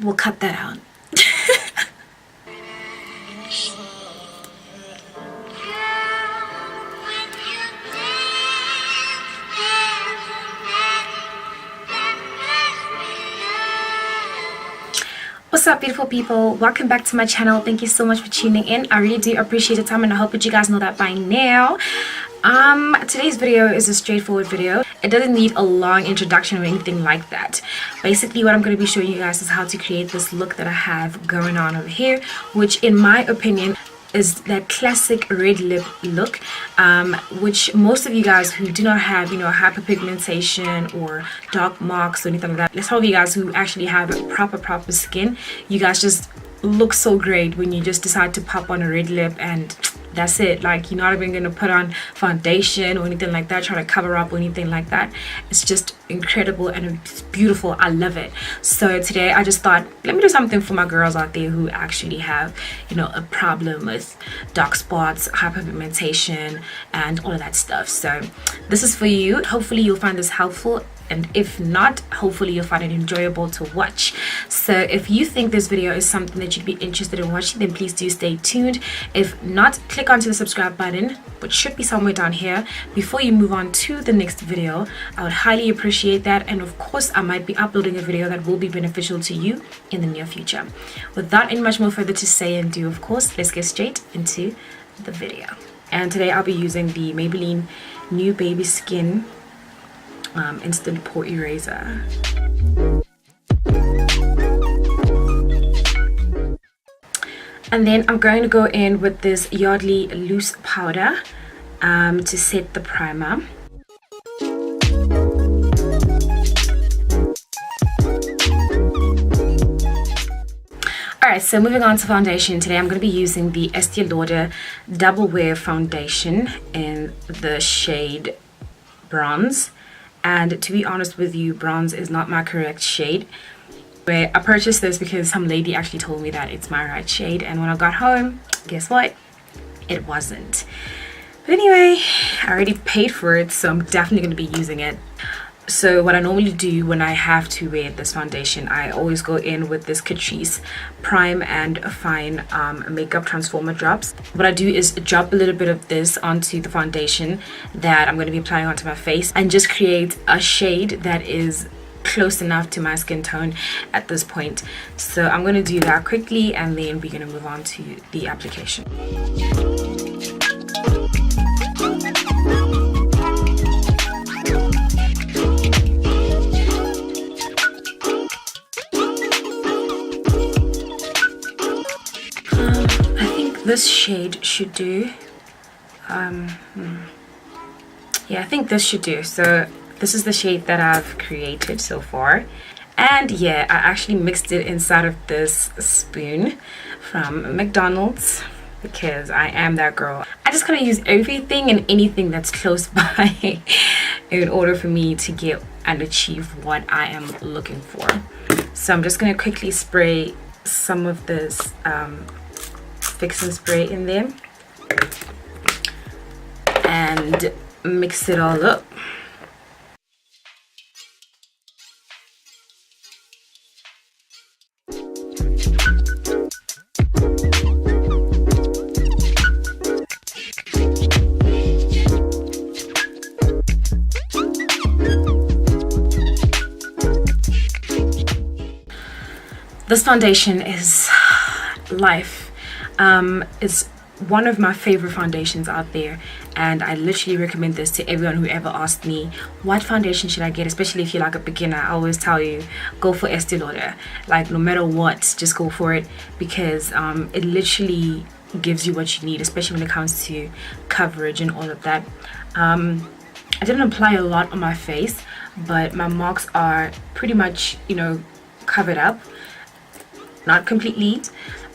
we'll cut that out. What's up, beautiful people? Welcome back to my channel. Thank you so much for tuning in. I really do appreciate the time, and I hope that you guys know that by now. Today's video is a straightforward video. It doesn't need a long introduction or anything like that. Basically, what I'm going to be showing you guys is how to create this look that I have going on over here, which in my opinion is that classic red lip look, which most of you guys who do not have, you know, hyperpigmentation or dark marks or anything like that, let's tell you guys who actually have proper skin, you guys just look so great when you just decide to pop on a red lip and that's it. Like, you're not even gonna put on foundation or anything like that, trying to cover up or anything like that. It's just incredible and it's beautiful. I love it. So today I just thought, let me do something for my girls out there who actually have, you know, a problem with dark spots, hyperpigmentation, and all of that stuff. So this is for you. Hopefully you'll find this helpful, and if not, hopefully you'll find it enjoyable to watch. So if you think this video is something that you'd be interested in watching, then please do stay tuned. If not, click onto the subscribe button, which should be somewhere down here, before you move on to the next video. I would highly appreciate that, and of course I might be uploading a video that will be beneficial to you in the near future. Without any much more further to say and do, of course, let's get straight into the video. And today I'll be using the Maybelline New Baby Skin Instant Pore Eraser. And then I'm going to go in with this Yardley loose powder to set the primer. Alright, so moving on to foundation. Today I'm going to be using the Estee Lauder Double Wear Foundation in the shade Bronze. And to be honest with you, bronze is not my correct shade. But I purchased this because some lady actually told me that it's my right shade, and when I got home, guess what? It wasn't. But anyway, I already paid for it, so I'm definitely going to be using it. So what I normally do when I have to wear this foundation, I always go in with this Catrice Prime and Fine Makeup Transformer drops. What I do is drop a little bit of this onto the foundation that I'm going to be applying onto my face, and just create a shade that is close enough to my skin tone at this point. So I'm going to do that quickly, and then we're going to move on to the application. This shade should do. Yeah, I think this should do. So this is the shade that I've created so far, and yeah, I actually mixed it inside of this spoon from McDonald's because I am that girl. I just gotta use everything and anything that's close by in order for me to get and achieve what I am looking for. So I'm just gonna quickly spray some of this fix and spray in there and mix it all up. This foundation is life. It's one of my favorite foundations out there, and I literally recommend this to everyone who ever asked me what foundation should I get, especially if you're like a beginner. I always tell you, go for Estee Lauder. Like, no matter what, just go for it, because it literally gives you what you need, especially when it comes to coverage and all of that. I didn't apply a lot on my face, but my marks are pretty much, you know, covered up, not completely,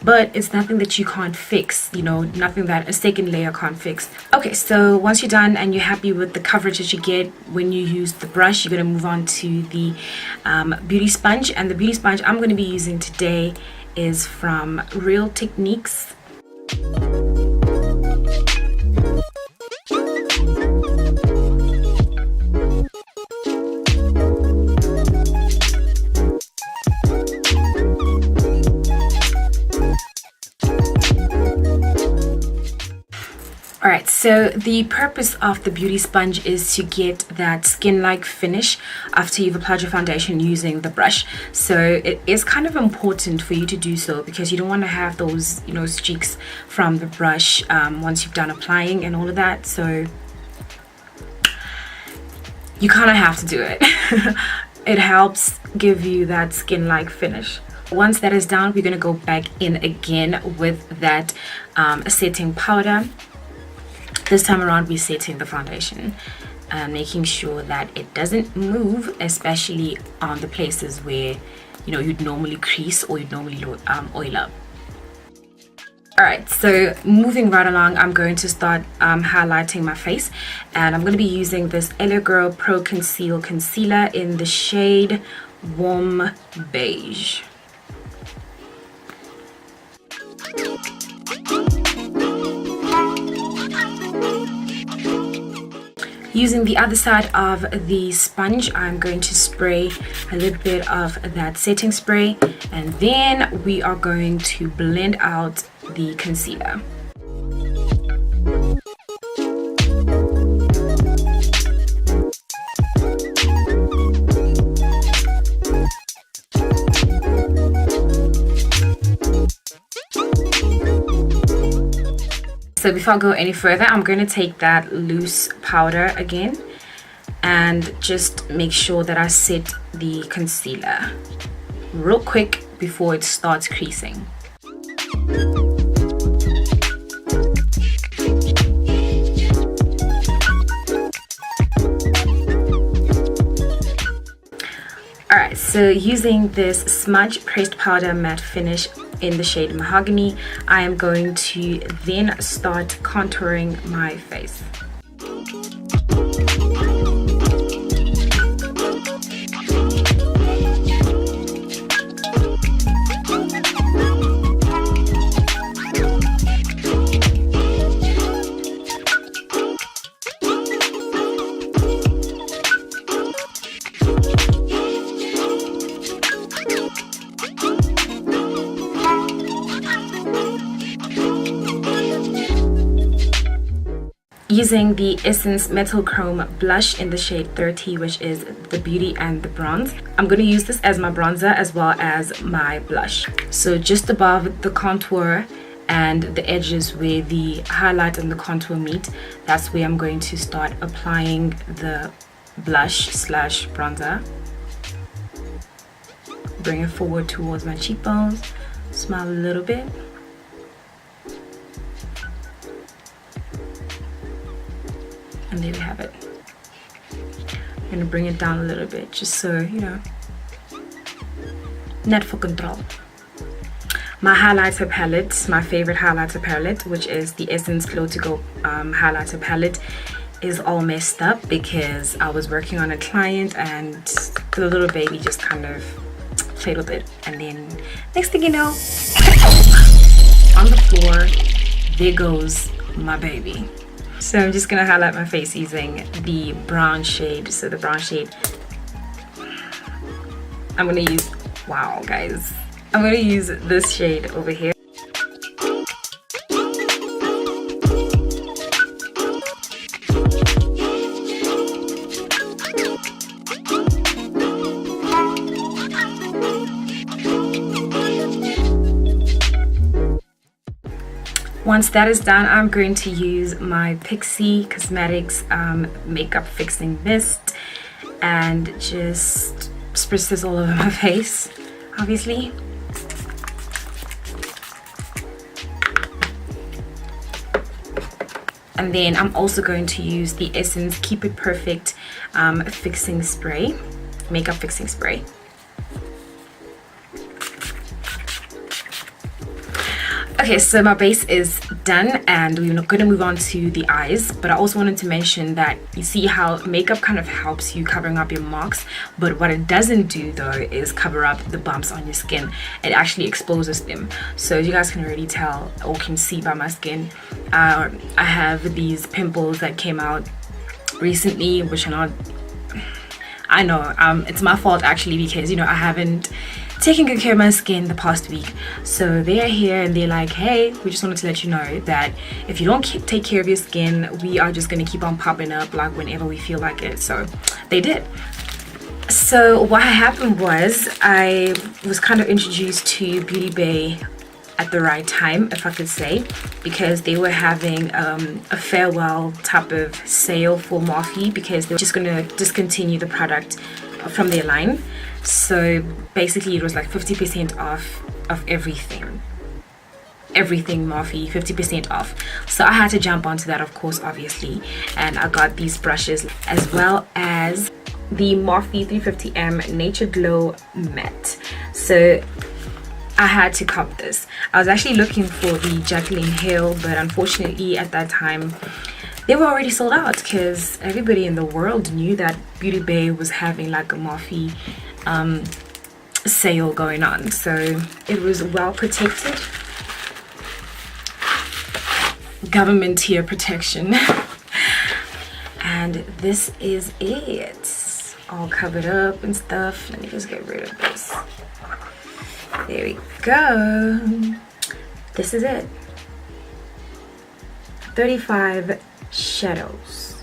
but it's nothing that you can't fix, you know, nothing that a second layer can't fix. Okay, so once you're done and you're happy with the coverage that you get when you use the brush, you're going to move on to the beauty sponge. And the beauty sponge I'm going to be using today is from Real Techniques. So the purpose of the beauty sponge is to get that skin-like finish after you've applied your foundation using the brush. So it is kind of important for you to do so because you don't want to have those, you know, streaks from the brush once you've done applying and all of that. So you kind of have to do it. It helps give you that skin-like finish. Once that is done, we're going to go back in again with that setting powder. This time around, we're setting the foundation and making sure that it doesn't move, especially on the places where, you know, you'd normally crease or you'd normally oil up. Alright, so moving right along, I'm going to start highlighting my face, and I'm going to be using this LA Girl Pro Conceal Concealer in the shade Warm Beige. Using the other side of the sponge, I'm going to spray a little bit of that setting spray, and then we are going to blend out the concealer. So before I go any further, I'm going to take that loose powder again and just make sure that I set the concealer real quick before it starts creasing. Alright, so using this Smudge Pressed Powder Matte Finish in the shade Mahogany, I am going to then start contouring my face. Using the Essence Metal Chrome blush in the shade 30, which is the Beauty and the Bronze. I'm going to use this as my bronzer as well as my blush. So just above the contour and the edges where the highlight and the contour meet, that's where I'm going to start applying the blush slash bronzer. Bring it forward towards my cheekbones, smile a little bit. And there we have it. I'm gonna bring it down a little bit just so, you know, net for control. My highlighter palette, my favorite highlighter palette, which is the Essence Glow to Go highlighter palette, is all messed up because I was working on a client and the little baby just kind of played with it, and then next thing you know, on the floor, there goes my baby. So I'm just gonna highlight my face using the brown shade. So the brown shade, I'm gonna use, wow guys, I'm gonna use this shade over here. Once that is done, I'm going to use my Pixi Cosmetics makeup fixing mist and just spritz this all over my face, obviously. And then I'm also going to use the Essence Keep It Perfect fixing spray, makeup fixing spray. Okay, so my base is done and we're going to move on to the eyes, but I also wanted to mention that you see how makeup kind of helps you covering up your marks, but what it doesn't do though is cover up the bumps on your skin. It actually exposes them. So you guys can already tell or can see by my skin, I have these pimples that came out recently, which are not, I know it's my fault actually, because you know I haven't taking good care of my skin the past week. So they are here and they're like, hey, we just wanted to let you know that if you don't take care of your skin, we are just going to keep on popping up like whenever we feel like it. So they did. So what happened was I was kind of introduced to Beauty Bay at the right time, if I could say, because they were having a farewell type of sale for Morphe, because they were just going to discontinue the product from their line. So basically it was like 50% off of everything Morphe, 50% off. So I had to jump onto that, of course, obviously, and I got these brushes as well as the Morphe 350M Nature Glow Matte. So I had to cop this. I was actually looking for the Jacqueline Hill, but unfortunately at that time they were already sold out, because everybody in the world knew that Beauty Bay was having like a Morphe sale going on. So it was well protected, government tier protection. And this is it, all covered up and stuff. Let me just get rid of this. There we go. This is it. 35 shadows.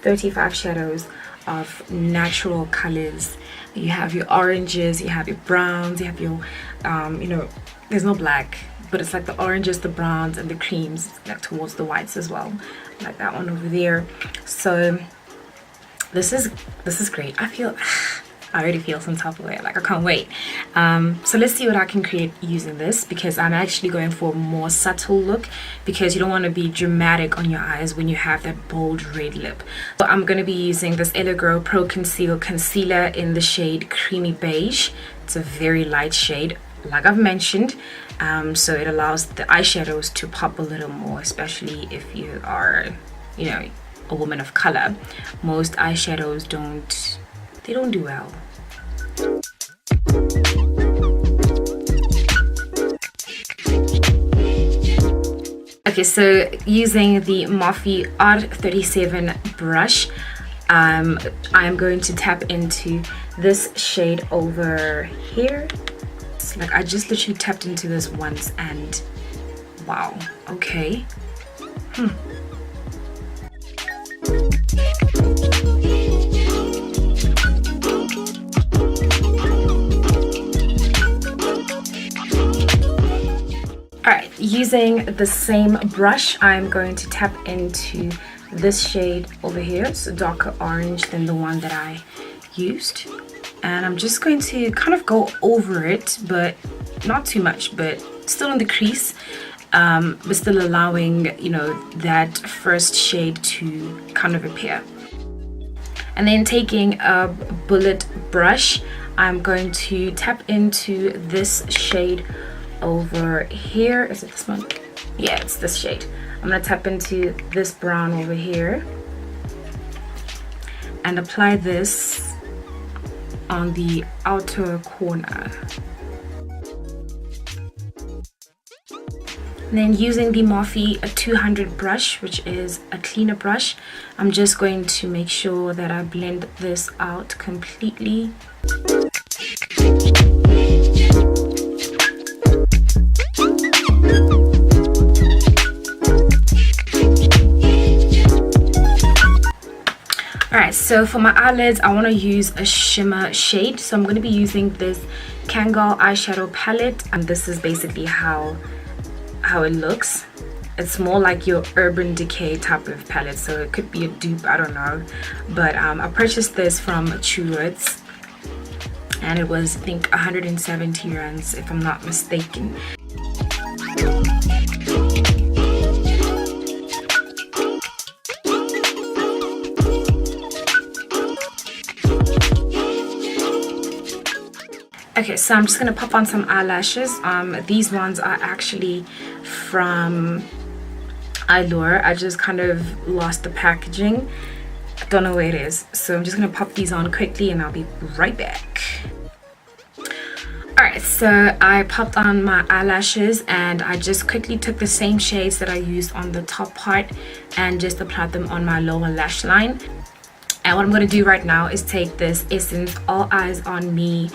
35 shadows of natural colors. You have your oranges, you have your browns, you have your, you know, there's no black, but it's like the oranges, the browns, and the creams, like towards the whites as well, like that one over there. So this is great. I already feel some type of way, like I can't wait. So let's see what I can create using this, because I'm actually going for a more subtle look, because you don't want to be dramatic on your eyes when you have that bold red lip. So I'm going to be using this Girl Pro Conceal concealer in the shade Creamy Beige. It's a very light shade, like I've mentioned, so it allows the eyeshadows to pop a little more, especially if you are, you know, a woman of color. Most eyeshadows don't do well. Okay, so using the Morphe R37 brush, I'm going to tap into this shade over here. It's like I just literally tapped into this once and wow, okay. Alright, using the same brush, I'm going to tap into this shade over here. It's a darker orange than the one that I used. And I'm just going to kind of go over it, but not too much, but still in the crease, but still allowing, you know, that first shade to kind of appear. And then taking a bullet brush, I'm going to tap into this shade over here. Is it this one? Yeah, it's this shade. I'm gonna tap into this brown over here and apply this on the outer corner. And then using the Morphe 200 brush, which is a cleaner brush, I'm just going to make sure that I blend this out completely. Alright, so for my eyelids, I want to use a shimmer shade. So I'm going to be using this Kangol eyeshadow palette, and this is basically how it looks. It's more like your Urban Decay type of palette, so it could be a dupe, I don't know. But I purchased this from Truworths, and it was, I think, 170 rands if I'm not mistaken. Okay, so I'm just gonna pop on some eyelashes. These ones are actually from Lauder. I just kind of lost the packaging. I don't know where it is. So I'm just gonna pop these on quickly and I'll be right back. Alright, so I popped on my eyelashes and I just quickly took the same shades that I used on the top part and just applied them on my lower lash line. And what I'm going to do right now is take this Essence All Eyes on Me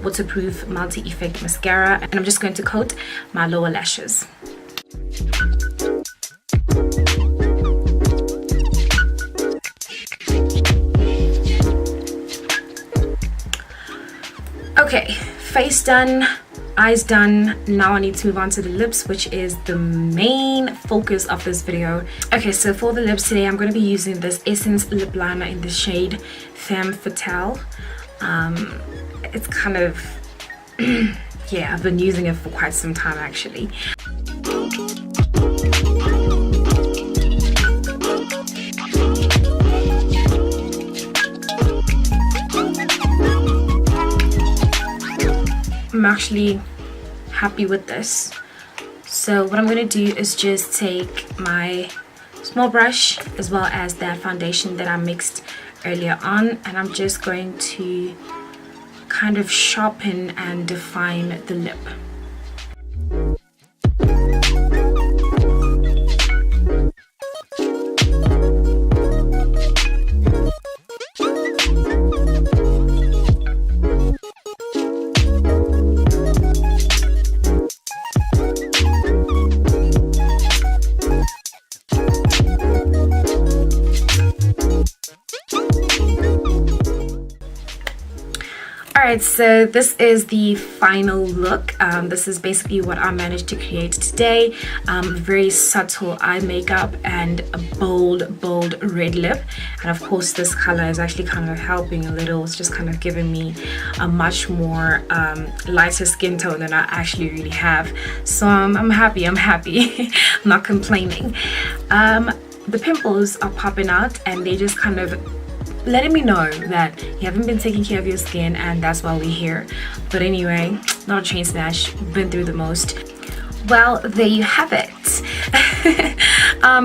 waterproof multi-effect mascara, and I'm just going to coat my lower lashes. Okay, face done, eyes done. Now I need to move on to the lips, which is the main focus of this video. Okay, so for the lips today, I'm going to be using this Essence lip liner in the shade Femme Fatale. It's kind of yeah, I've been using it for quite some time actually. I'm actually happy with this. So what I'm going to do is just take my small brush as well as that foundation that I mixed earlier on, and I'm just going to kind of sharpen and define the lip. Alright, so this is the final look. This is basically what I managed to create today. Very subtle eye makeup and a bold red lip. And of course this color is actually kind of helping a little. It's just kind of giving me a much more lighter skin tone than I actually really have. So I'm happy. I'm not complaining. The pimples are popping out and they just kind of letting me know that you haven't been taking care of your skin, and that's why we're here. But anyway, not a train smash, been through the most. Well, there you have it.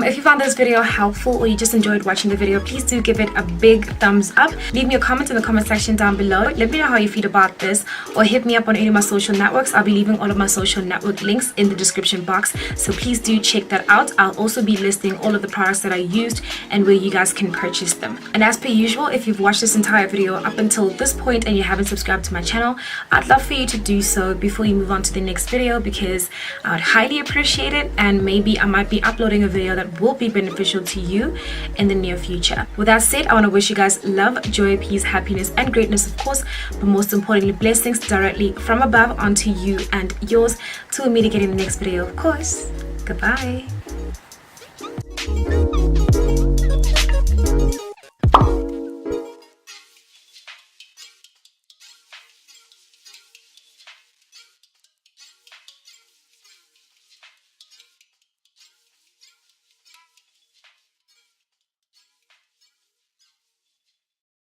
If you found this video helpful or you just enjoyed watching the video, please do give it a big thumbs up. Leave me a comment in the comment section down below. Let me know how you feel about this, or hit me up on any of my social networks. I'll be leaving all of my social network links in the description box, so please do check that out. I'll also be listing all of the products that I used and where you guys can purchase them. And as per usual, if you've watched this entire video up until this point and you haven't subscribed to my channel, I'd love for you to do so before you move on to the next video, because I would highly appreciate it, and maybe I might be uploading a video that will be beneficial to you in the near future. With that said, I want to wish you guys love, joy, peace, happiness, and greatness, of course, but most importantly, blessings directly from above onto you and yours. Till we meet again in the next video, of course. Goodbye.